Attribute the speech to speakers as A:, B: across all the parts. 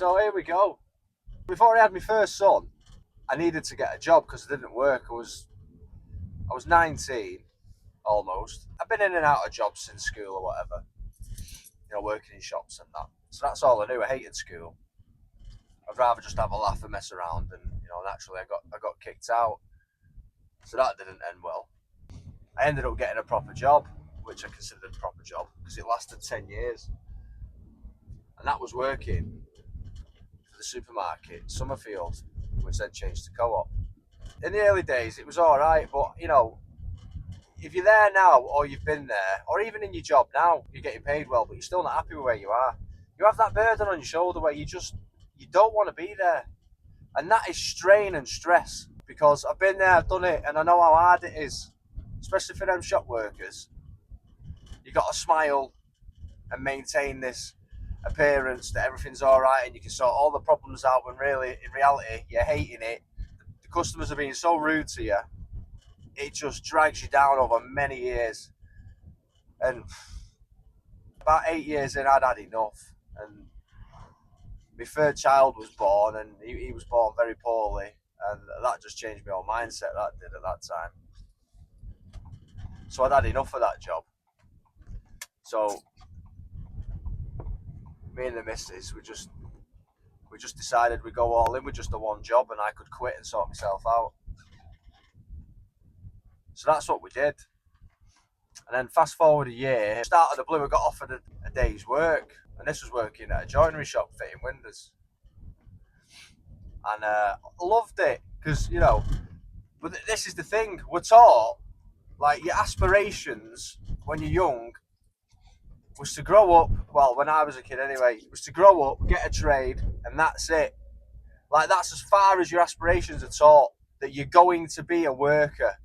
A: So here we go. Before I had my first son, I needed to get a job because it didn't work. I was 19 almost. I've been in and out of jobs since school or whatever. Working in shops and that. So that's all I knew. I hated school. I'd rather just have a laugh and mess around, and naturally I got kicked out. So that didn't end well. I ended up getting a proper job, which I considered a proper job because it lasted 10 years. And that was working for the supermarket, Summerfield, which then changed to Co-op. In the early days, it was all right, but if you're there now, or you've been there, or even in your job now, you're getting paid well, but you're still not happy with where you are. You have that burden on your shoulder where you don't want to be there, and that is strain and stress. Because I've been there, I've done it, and I know how hard it is, especially for them shop workers. You got to smile and maintain this appearance that everything's all right, and you can sort all the problems out when really, in reality, you're hating it. The customers are being so rude to you. It just drags you down over many years. And about 8 years in, I'd had enough. And my third child was born, and he was born very poorly. And that just changed my whole mindset, that did, at that time. So I'd had enough of that job. So me and the missus, we just decided we'd go all in with just the one job, and I could quit and sort myself out. So that's what we did. And then fast forward a year, start of the blue, I got offered a day's work. And this was working at a joinery shop fitting windows. And I loved it because, but this is the thing. We're taught, like, your aspirations when you're young was to grow up, well, when I was a kid anyway, was to grow up, get a trade, and that's it. Like, that's as far as your aspirations are taught, that you're going to be a worker.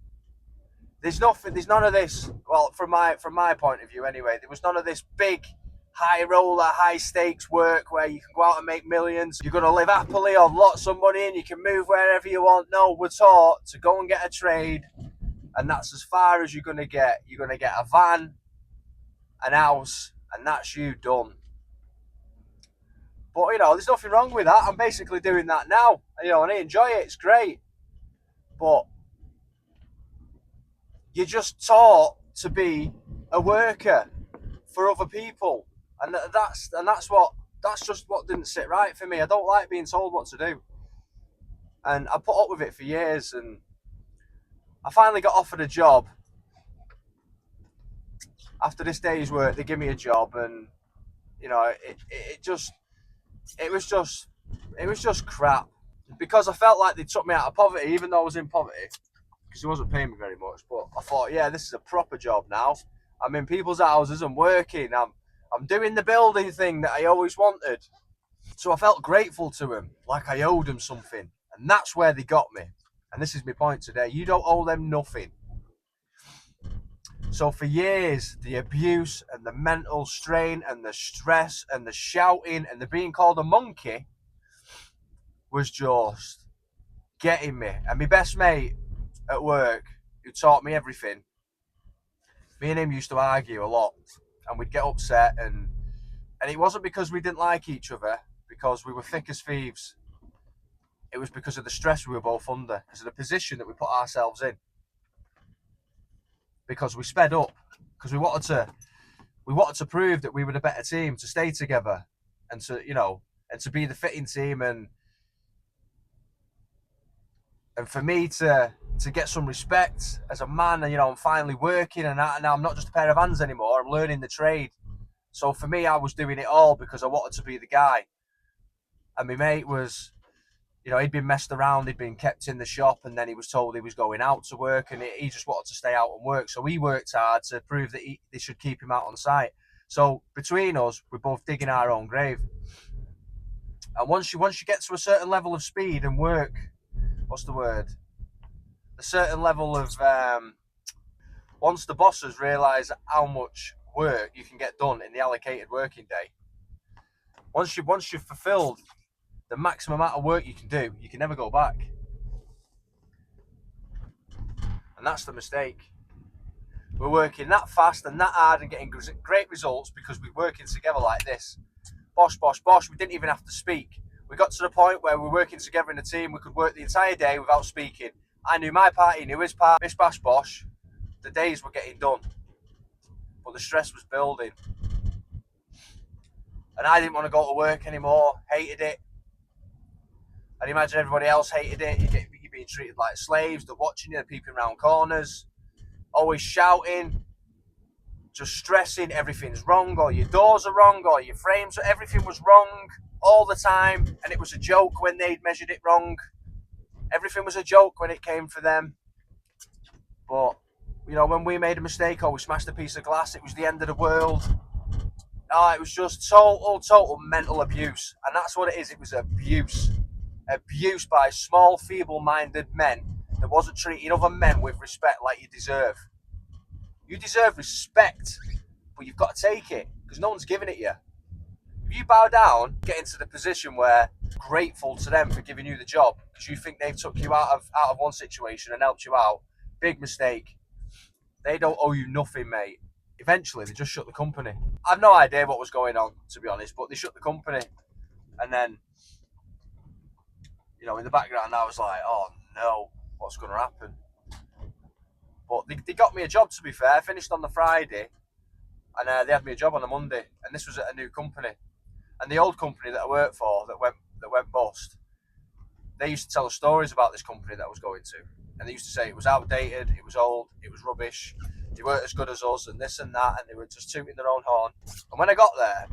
A: There's none of this, well, from my point of view anyway, there was none of this big, high roller, high stakes work where you can go out and make millions. You're going to live happily on lots of money and you can move wherever you want. No, we're taught to go and get a trade, and that's as far as you're going to get. You're going to get a van, an house, and that's you done. But, there's nothing wrong with that. I'm basically doing that now, and I enjoy it. It's great. But you're just taught to be a worker for other people, and that's just what didn't sit right for me. I don't like being told what to do, and I put up with it for years. And I finally got offered a job. After this day's work, they give me a job, and it was just crap, because I felt like they took me out of poverty, even though I was in poverty, because he wasn't paying me very much. But I thought, yeah, this is a proper job now. I'm in people's houses and working. I'm doing the building thing that I always wanted. So I felt grateful to him, like I owed him something. And that's where they got me. And this is my point today. You don't owe them nothing. So for years, the abuse and the mental strain and the stress and the shouting and the being called a monkey was just getting me. And my best mate at work, who taught me everything, me and him used to argue a lot, and we'd get upset, and it wasn't because we didn't like each other, because we were thick as thieves. It was because of the stress we were both under, because of the position that we put ourselves in, because we sped up, because we wanted to prove that we were the better team, to stay together, and to be the fitting team, and for me to get some respect as a man. And I'm finally working, and now I'm not just a pair of hands anymore. I'm learning the trade. So for me, I was doing it all because I wanted to be the guy. And my mate was, he'd been messed around, he'd been kept in the shop, and then he was told he was going out to work, and he just wanted to stay out and work. So he worked hard to prove that they should keep him out on site. So between us, we're both digging our own grave. And once you get to a certain level of speed and work, what's the word? A certain level of, once the bosses realise how much work you can get done in the allocated working day, once you've fulfilled the maximum amount of work you can do, you can never go back. And that's the mistake. We're working that fast and that hard and getting great results because we're working together like this. Bosh, bosh, bosh. We didn't even have to speak. We got to the point where we were working together in a team. We could work the entire day without speaking. I knew my part, he knew his part. Bish bash bosh. The days were getting done, but the stress was building, and I didn't want to go to work anymore. Hated it. I'd imagine everybody else hated it. You're being treated like slaves. They're watching you, they're peeping around corners, always shouting, just stressing. Everything's wrong, or your doors are wrong, or your frames. Everything was wrong all the time, and it was a joke when they'd measured it wrong. Everything was a joke when it came for them. But you know, when we made a mistake or we smashed a piece of glass, it was the end of the world. Oh, it was just total mental abuse, and that's what it is. It was abuse by small, feeble-minded men that wasn't treating other men with respect like you deserve. You deserve respect, but you've got to take it because no one's giving it you. If you bow down, get into the position where you're grateful to them for giving you the job because you think they've took you out of one situation and helped you out, big mistake. They don't owe you nothing, mate. Eventually, they just shut the company. I've no idea what was going on, to be honest, but they shut the company. And then, you know, in the background, I was like, oh no, what's going to happen? But they got me a job, to be fair. I finished on the Friday, and they had me a job on the Monday. And this was at a new company. And the old company that I worked for, that went bust, they used to tell us stories about this company that I was going to. And they used to say it was outdated, it was old, it was rubbish, they weren't as good as us, and this and that, and they were just tooting their own horn. And when I got there,